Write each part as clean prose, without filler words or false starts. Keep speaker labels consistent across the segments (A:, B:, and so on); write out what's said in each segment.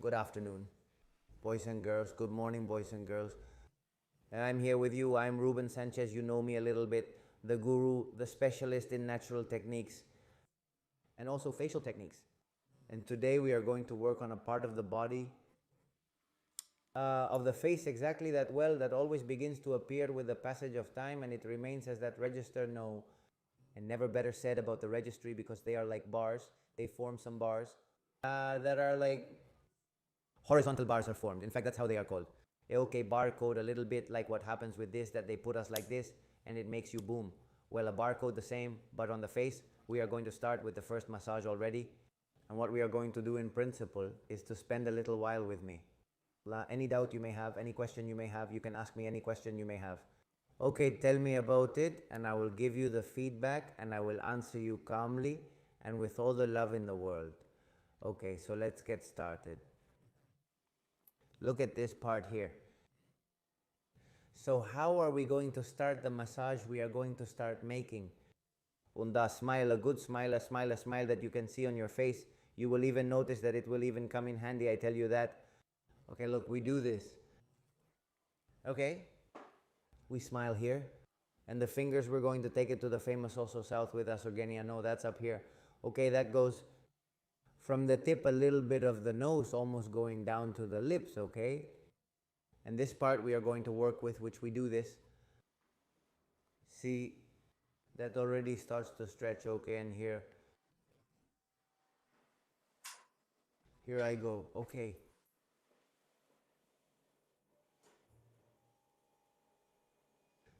A: good afternoon, boys and girls. Good morning, boys and girls. And I'm here with you. I'm Rubén Sanz. You know me a little bit, the guru, the specialist in natural techniques and also facial techniques. And today we are going to work on a part of the body, of the face exactly that always begins to appear with the passage of time, and it remains as that register no, and never better said about the registry, because they are like bars. They form some bars that are like horizontal bars are formed. In fact, that's how they are called. Okay, barcode, a little bit like what happens with this, that they put us like this and it makes you boom. Well, a barcode the same, but on the face. We are going to start with the first massage already. And what we are going to do in principle is to spend a little while with me. Any doubt you may have, any question you may have, you can ask me any question you may have. Okay, tell me about it, and I will give you the feedback, and I will answer you calmly and with all the love in the world. Okay, so let's get started. Look at this part here. So how are we going to start the massage? We are going to start making Unda smile, a good smile, a smile that you can see on your face. You will even notice that it will even come in handy, I tell you that. Okay, look, we do this. Okay, we smile here. And the fingers, we're going to take it to the famous also south with us, Organia. No, that's up here. Okay, that goes from the tip a little bit of the nose, almost going down to the lips, okay? And this part we are going to work with, which we do this. See, that already starts to stretch, okay? And here I go, okay.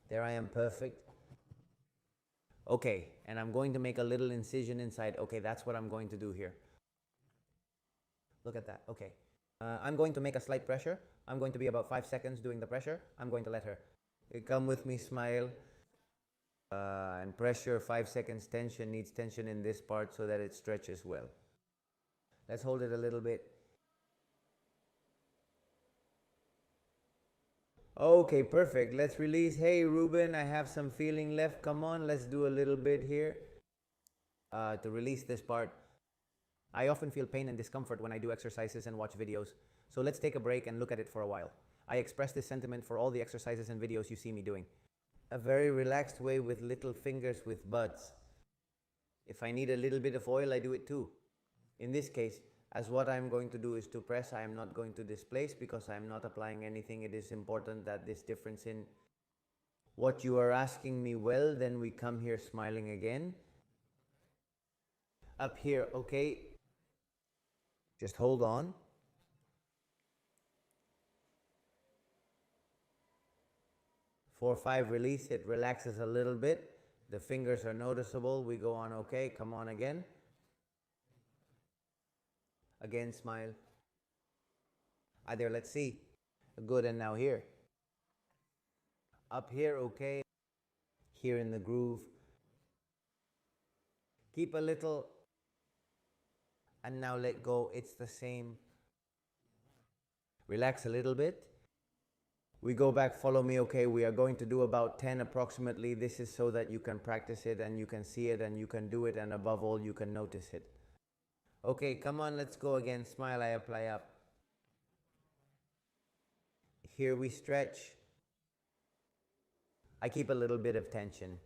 A: There I am, perfect. Okay, and I'm going to make a little incision inside. Okay, that's what I'm going to do here. Look at that, okay. I'm going to make a slight pressure. I'm going to be about 5 seconds doing the pressure. I'm going to let her. Come with me, smile. And pressure, 5 seconds, tension, needs tension in this part so that it stretches well. Let's hold it a little bit. Okay, perfect. Let's release. Hey, Ruben, I have some feeling left. Come on, let's do a little bit here to release this part. I often feel pain and discomfort when I do exercises and watch videos. So let's take a break and look at it for a while. I express this sentiment for all the exercises and videos you see me doing. A very relaxed way with little fingers with buds. If I need a little bit of oil, I do it too. In this case, as what I'm going to do is to press, I am not going to displace because I am not applying anything. It is important that this difference in what you are asking me, well, then we come here smiling again. Up here, okay. Just hold on. Four, five, release. It relaxes a little bit. The fingers are noticeable. We go on, okay. Come on again. Again, smile. There, let's see. Good, and now here. Up here, okay. Here in the groove. Keep a little, and now let go. It's the same. Relax a little bit. We go back, follow me, okay. We are going to do about 10 approximately. This is so that you can practice it and you can see it and you can do it, and above all, you can notice it. Okay, come on, let's go again. Smile, I apply up. Here we stretch. I keep a little bit of tension.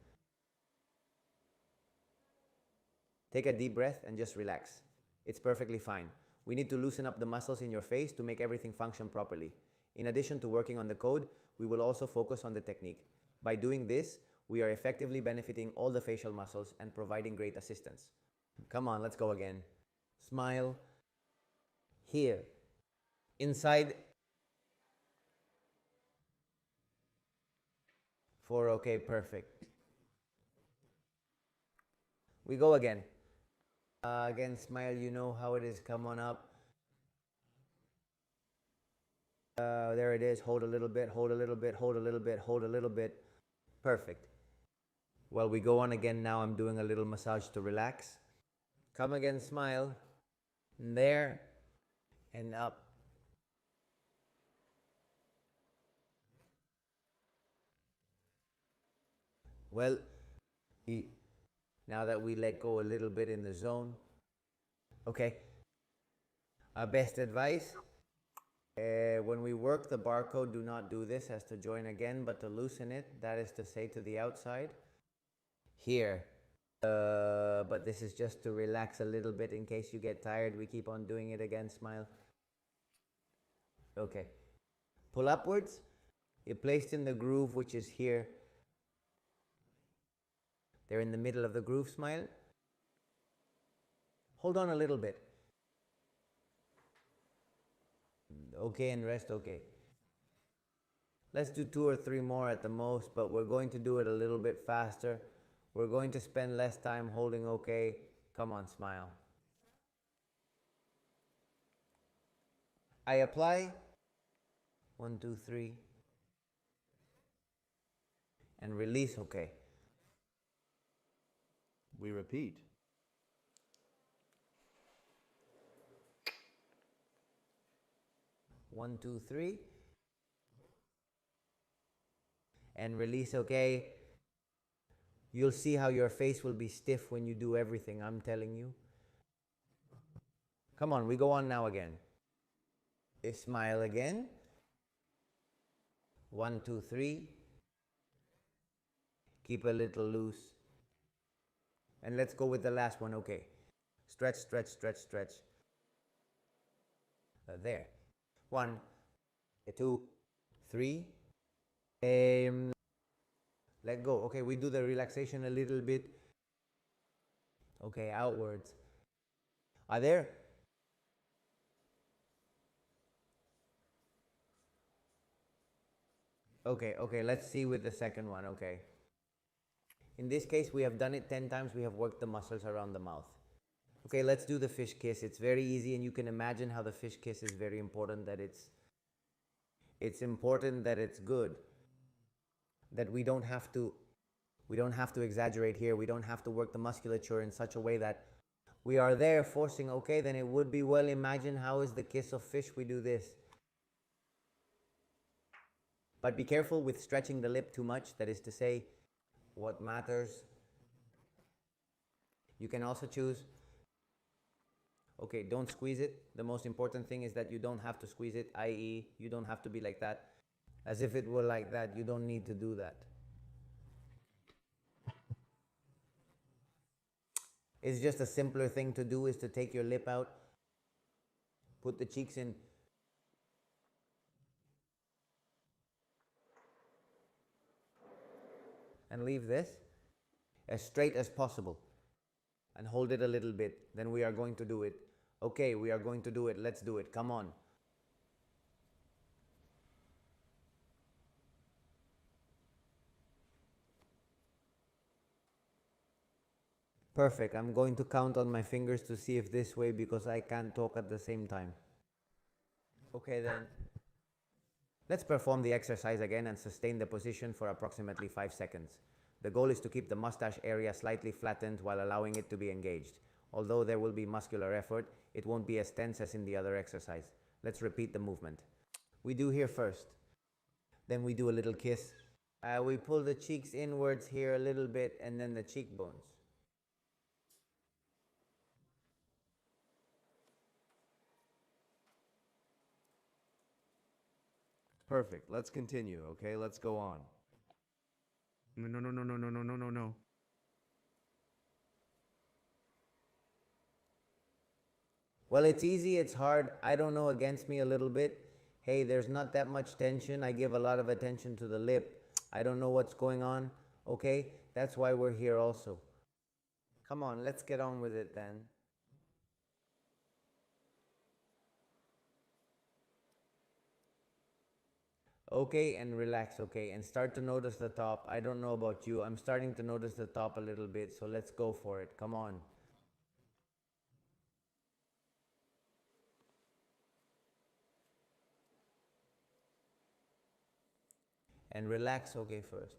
A: Take a deep breath and just relax. It's perfectly fine. We need to loosen up the muscles in your face to make everything function properly. In addition to working on the code, we will also focus on the technique. By doing this, we are effectively benefiting all the facial muscles and providing great assistance. Come on, let's go again. Smile. Here. Inside. 4, okay, perfect. We go again. Again, smile, you know how it is. Come on up. There it is. Hold a little bit, hold a little bit, hold a little bit, hold a little bit. Perfect. Well, we go on again now. I'm doing a little massage to relax. Come again, smile. And there and up. Well, now that we let go a little bit in the zone, okay, Best advice, when we work the barcode, do not do this as to join again, but to loosen it. That is to say, to the outside. Here. But this is just to relax a little bit in case you get tired. We keep on doing it again. Smile. Okay. Pull upwards. You're placed in the groove, which is here. They're in the middle of the groove. Smile. Hold on a little bit. Okay, and rest. Okay. Let's do 2 or 3 more at the most, but we're going to do it a little bit faster. We're going to spend less time holding okay. Come on, smile. I apply. 1, 2, 3. And release, okay.
B: We repeat.
A: One, 2, 3. And release, okay. You'll see how your face will be stiff when you do everything, I'm telling you. Come on, we go on now again. Smile again. 1, 2, 3. Keep a little loose. And let's go with the last one, okay. Stretch, stretch, stretch, stretch. There. 1, 2, 3. Let go. Okay, we do the relaxation a little bit. Okay, outwards. Are there? Okay, let's see with the second one, okay. In this case, we have done it 10 times. We have worked the muscles around the mouth. Okay, let's do the fish kiss. It's very easy, and you can imagine how the fish kiss is very important, that it's important that it's good. That we don't have to exaggerate here. We don't have to work the musculature in such a way that we are there forcing, okay, then it would be, well, imagine how is the kiss of fish. We do this. But be careful with stretching the lip too much. That is to say, what matters. You can also choose, okay, don't squeeze it. The most important thing is that you don't have to squeeze it, i.e., you don't have to be like that. As if it were like that. You don't need to do that. It's just a simpler thing to do is to take your lip out, put the cheeks in, and leave this as straight as possible and hold it a little bit. Then we are going to do it. Okay, we are going to do it. Let's do it. Come on. Perfect. I'm going to count on my fingers to see if this way, because I can't talk at the same time. Okay, then. Let's perform the exercise again and sustain the position for approximately 5 seconds. The goal is to keep the mustache area slightly flattened while allowing it to be engaged. Although there will be muscular effort, it won't be as tense as in the other exercise. Let's repeat the movement. We do here first. Then we do a little kiss. We pull the cheeks inwards here a little bit, and then the cheekbones.
B: Perfect. Let's continue, okay? Let's go on. No.
A: Well, it's easy, it's hard. I don't know, against me a little bit. Hey, there's not that much tension. I give a lot of attention to the lip. I don't know what's going on, okay? That's why we're here also. Come on, let's get on with it then. Okay, and relax, okay, and start to notice the top. I don't know about you. I'm starting to notice the top a little bit, so let's go for it. Come on. And relax, okay, first.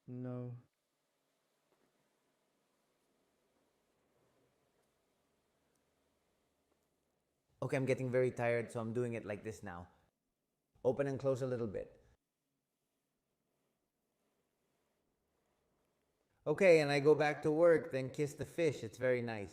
B: No.
A: Okay, I'm getting very tired, so I'm doing it like this now. Open and close a little bit. Okay, and I go back to work, then kiss the fish. It's very nice.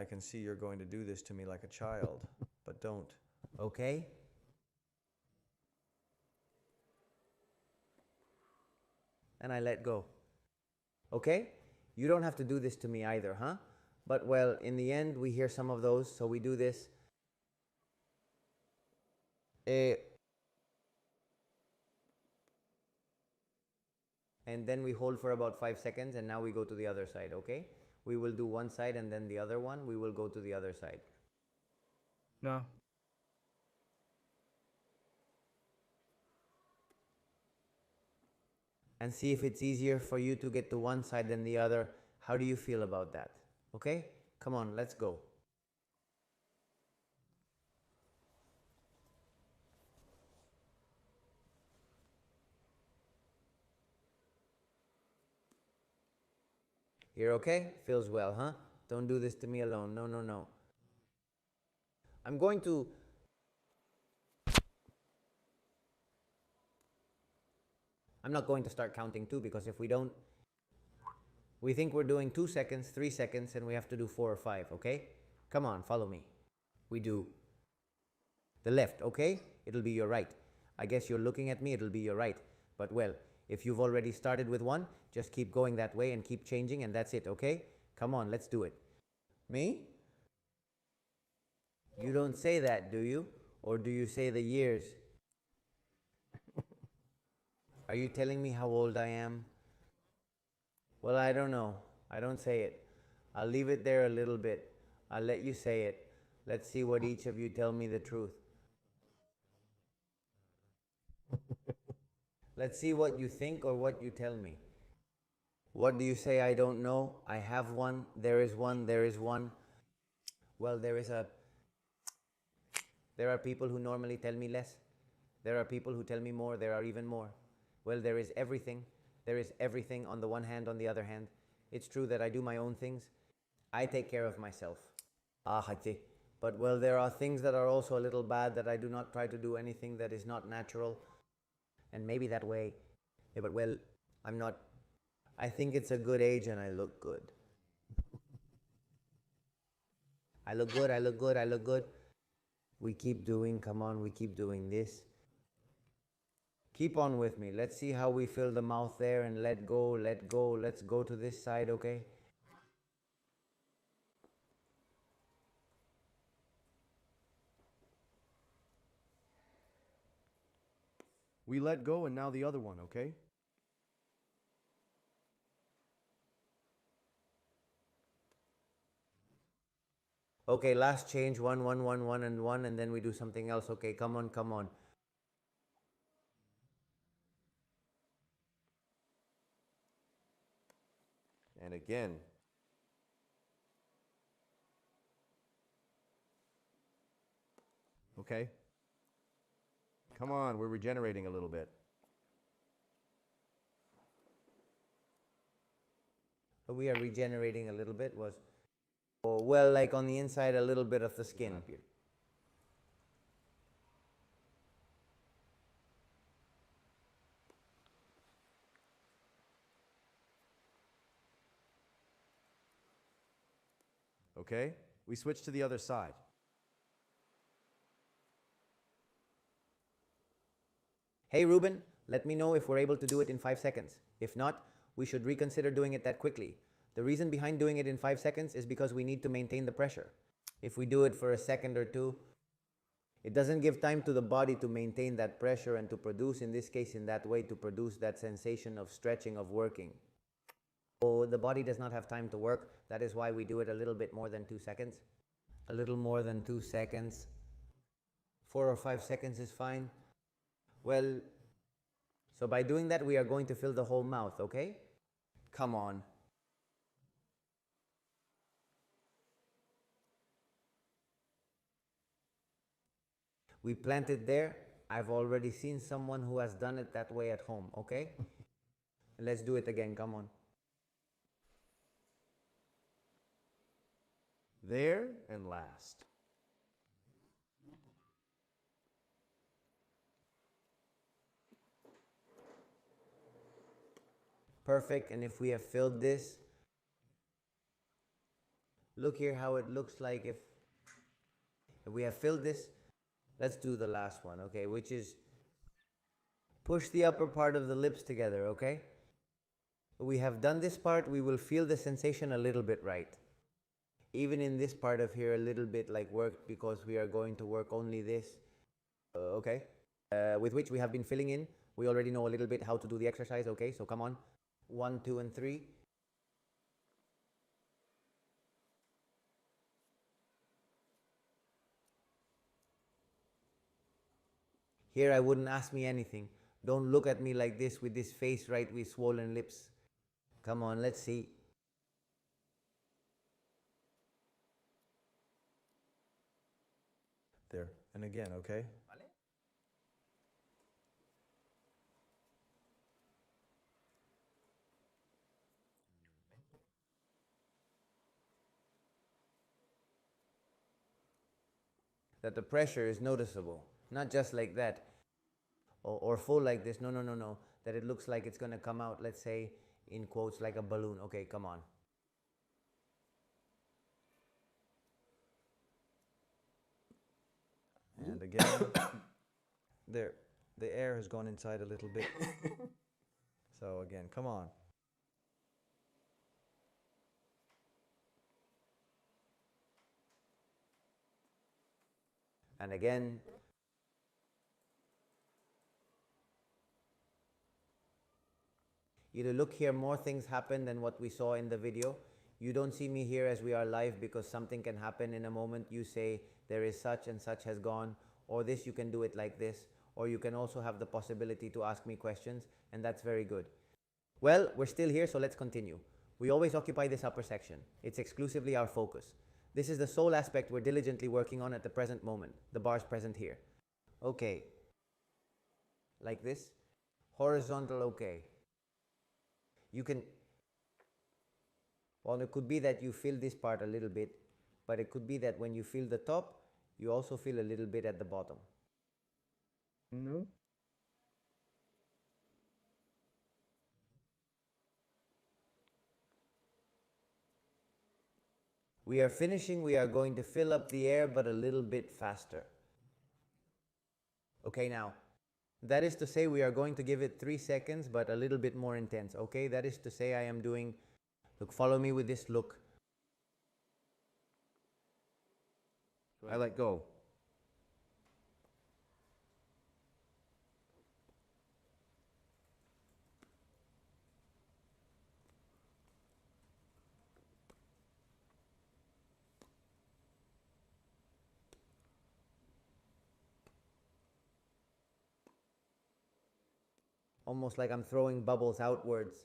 B: I can see you're going to do this to me like a child, but don't.
A: Okay? And I let go. Okay? You don't have to do this to me either, huh? But well, in the end, we hear some of those, so we do this. And then we hold for about 5 seconds, and now we go to the other side, okay? We will do one side and then the other one. We will go to the other side.
C: No.
A: And see if it's easier for you to get to one side than the other. How do you feel about that? Okay? Come on, let's go. You're okay? Feels well, huh? Don't do this to me alone. No, no, no. I'm not going to start counting too, because if we don't, we think we're doing 2 seconds, 3 seconds, and we have to do 4 or 5, okay? Come on, follow me. We do the left, okay? It'll be your right. I guess you're looking at me, it'll be your right. But well, if you've already started with one, just keep going that way and keep changing, and that's it, okay? Come on, let's do it. Me? You don't say that, do you? Or do you say the years? Are you telling me how old I am? Well, I don't know. I don't say it. I'll leave it there a little bit. I'll let you say it. Let's see what each of you tell me the truth. Let's see what you think or what you tell me. What do you say? I don't know. I have one. There is one. There is one. Well, there are people who normally tell me less. There are people who tell me more. There are even more. Well, there is everything. There is everything on the one hand, on the other hand. It's true that I do my own things. I take care of myself. But well, there are things that are also a little bad, that I do not try to do anything that is not natural. And maybe that way. Yeah, but well, I'm not. I think it's a good age and I look good. I look good, I look good, I look good. We keep doing, come on, we keep doing this. Keep on with me. Let's see how we fill the mouth there, and let go, let go. Let's go to this side, okay?
B: We let go, and now the other one, okay?
A: Okay, last change, 1, 1, 1, 1, and 1, and then we do something else. Okay, come on, come on.
B: And again. Okay. Come on, we're regenerating a little bit.
A: We are regenerating a little bit. Well, like on the inside, a little bit of the skin.
B: Okay? We switch to the other side.
A: Hey, Rubén, let me know if we're able to do it in 5 seconds. If not, we should reconsider doing it that quickly. The reason behind doing it in 5 seconds is because we need to maintain the pressure. If we do it for a second or two, it doesn't give time to the body to maintain that pressure and to produce, in this case, in that way, to produce that sensation of stretching, of working. So the body does not have time to work. That is why we do it a little bit more than 2 seconds. A little more than 2 seconds. 4 or 5 seconds is fine. Well, so by doing that, we are going to fill the whole mouth, okay? Come on. We plant it there. I've already seen someone who has done it that way at home, okay? Let's do it again, come on.
B: There and last.
A: Perfect, and if we have filled this, Look here how it looks like if we have filled this. Let's do the last one, okay, which is push the upper part of the lips together, okay? We have done this part, we will feel the sensation a little bit right. Even in this part of here, a little bit like worked because we are going to work only this, okay? With which we have been filling in. We already know a little bit how to do the exercise, okay? So come on, 1, 2, and 3. Here I wouldn't ask me anything. Don't look at me like this with this face right with swollen lips. Come on, let's see.
B: There. And again, okay?
A: That the pressure is noticeable. Not just like that. Or full like this. No, no, no, no. That it looks like it's going to come out, let's say, in quotes, like a balloon. Okay, come on.
B: And again, there. The air has gone inside a little bit. So again, come on.
A: And again. You look here, more things happen than what we saw in the video. You don't see me here as we are live because something can happen in a moment. You say there is such and such has gone, or this, you can do it like this, or you can also have the possibility to ask me questions, and that's very good. Well, we're still here, so let's continue. We always occupy this upper section. It's exclusively our focus. This is the sole aspect we're diligently working on at the present moment, the bars present here. Okay. Like this. Horizontal, okay. You can, well, it could be that you feel this part a little bit, but it could be that when you feel the top, you also feel a little bit at the bottom.
C: No.
A: We are finishing, we are going to fill up the air, but a little bit faster. Okay, now, that is to say we are going to give it 3 seconds, but a little bit more intense, okay? That is to say I am doing, look, follow me with this look.
B: I let go.
A: Almost like I'm throwing bubbles outwards.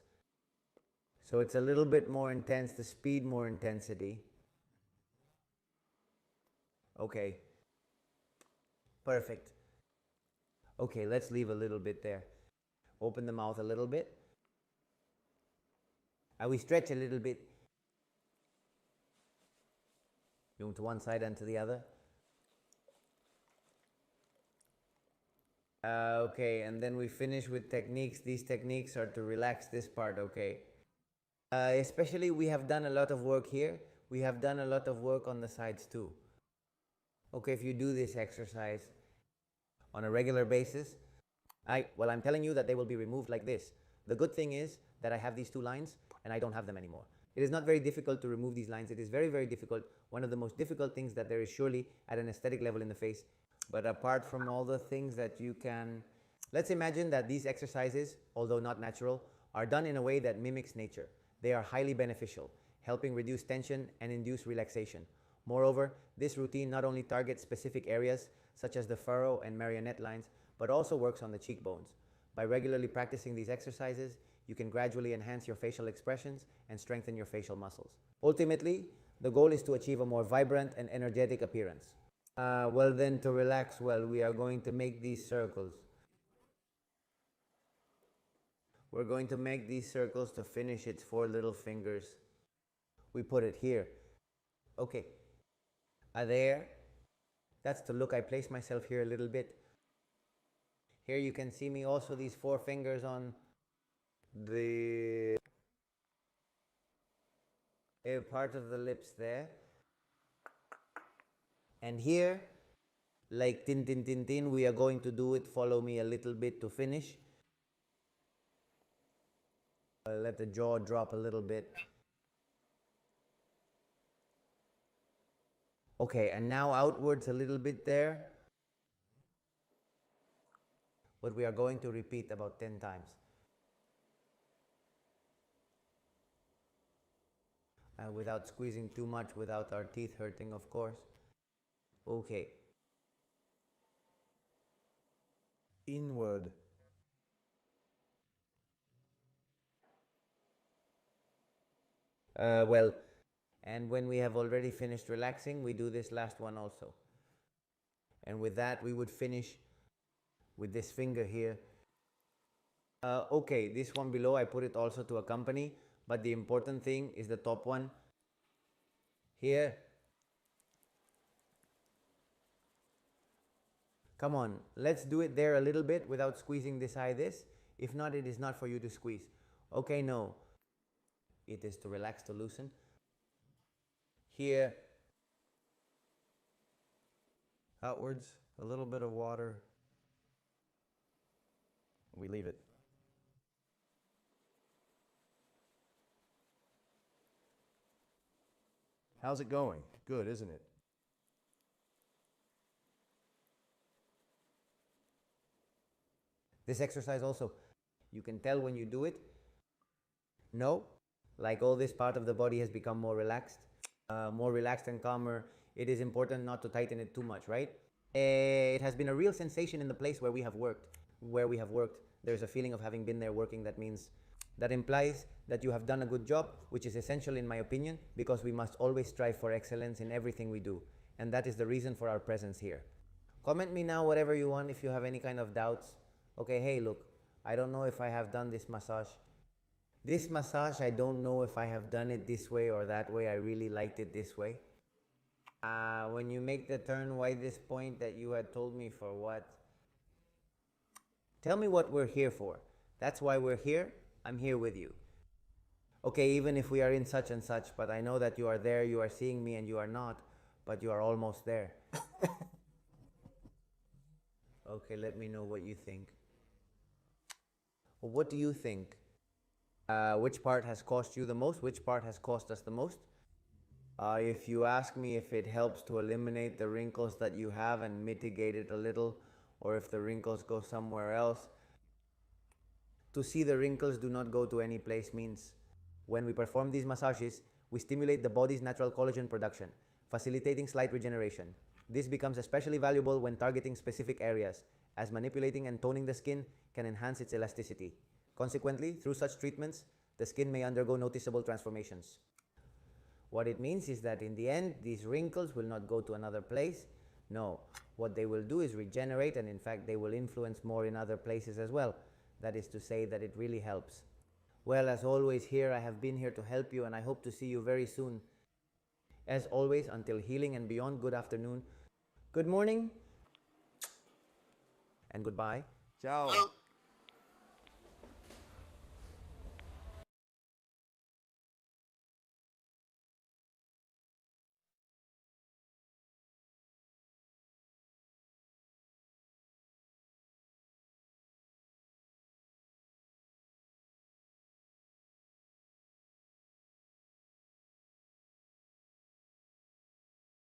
A: So it's a little bit more intense, the speed more intensity. Okay. Perfect. Okay, let's leave a little bit there. Open the mouth a little bit. And we stretch a little bit. You to one side and to the other. Okay, and then we finish with techniques. These techniques are to relax this part, okay? Especially we have done a lot of work here. We have done a lot of work on the sides too. Okay, if you do this exercise on a regular basis, I'm telling you that they will be removed like this. The good thing is that I have these 2 lines and I don't have them anymore. It is not very difficult to remove these lines. It is very, very difficult. One of the most difficult things that there is surely at an aesthetic level in the face. But apart from all the things that you can, let's imagine that these exercises, although not natural, are done in a way that mimics nature. They are highly beneficial, helping reduce tension and induce relaxation. Moreover, this routine not only targets specific areas, such as the furrow and marionette lines, but also works on the cheekbones. By regularly practicing these exercises, you can gradually enhance your facial expressions and strengthen your facial muscles. Ultimately, the goal is to achieve a more vibrant and energetic appearance. Well then, to relax well, we are going to make these circles. We're going to make these circles to finish its 4 little fingers. We put it here. Okay. There. That's the look. I place myself here a little bit. Here you can see me also these 4 fingers on the part of the lips there. And here, like tin tin tin tin, we are going to do it. Follow me a little bit to finish. Let the jaw drop a little bit. Okay, and now outwards a little bit there. What we are going to repeat about 10 times. Without squeezing too much, without our teeth hurting, of course. Okay.
B: Inward.
A: Well, and when we have already finished relaxing, we do this last one also. And with that, we would finish with this finger here. Okay, this one below, I put it also to accompany, but the important thing is the top one here. Come on, let's do it there a little bit without squeezing this eye this. If not, it is not for you to squeeze. Okay, no. It is to relax, to loosen. Here.
B: Outwards, a little bit of water. We leave it. How's it going? Good, isn't it?
A: This exercise also, you can tell when you do it. No, like all this part of the body has become more relaxed and calmer. It is important not to tighten it too much, right? It has been a real sensation in the place where we have worked. There's a feeling of having been there working. That implies that you have done a good job, which is essential in my opinion, because we must always strive for excellence in everything we do. And that is the reason for our presence here. Comment me now whatever you want if you have any kind of doubts. Okay, hey, look, I don't know if I have done this massage. This massage, I don't know if I have done it this way or that way. I really liked it this way. When you make the turn, why this point that you had told me for what? Tell me what we're here for. That's why we're here. I'm here with you. Okay, even if we are in such and such, but I know that you are there, you are seeing me, and you are not, but you are almost there. Okay, let me know what you think. Well, what do you think? Which part has cost you the most? Which part has cost us the most? If you ask me if it helps to eliminate the wrinkles that you have and mitigate it a little, or if the wrinkles go somewhere else, to see the wrinkles do not go to any place means when we perform these massages, we stimulate the body's natural collagen production, facilitating slight regeneration. This becomes especially valuable when targeting specific areas, as manipulating and toning the skin can enhance its elasticity. Consequently, through such treatments, the skin may undergo noticeable transformations. What it means is that in the end, these wrinkles will not go to another place. No, what they will do is regenerate, and in fact, they will influence more in other places as well. That is to say that it really helps. Well, as always here, I have been here to help you, and I hope to see you very soon. As always, until healing and beyond, good afternoon, good morning, and goodbye.
B: Ciao.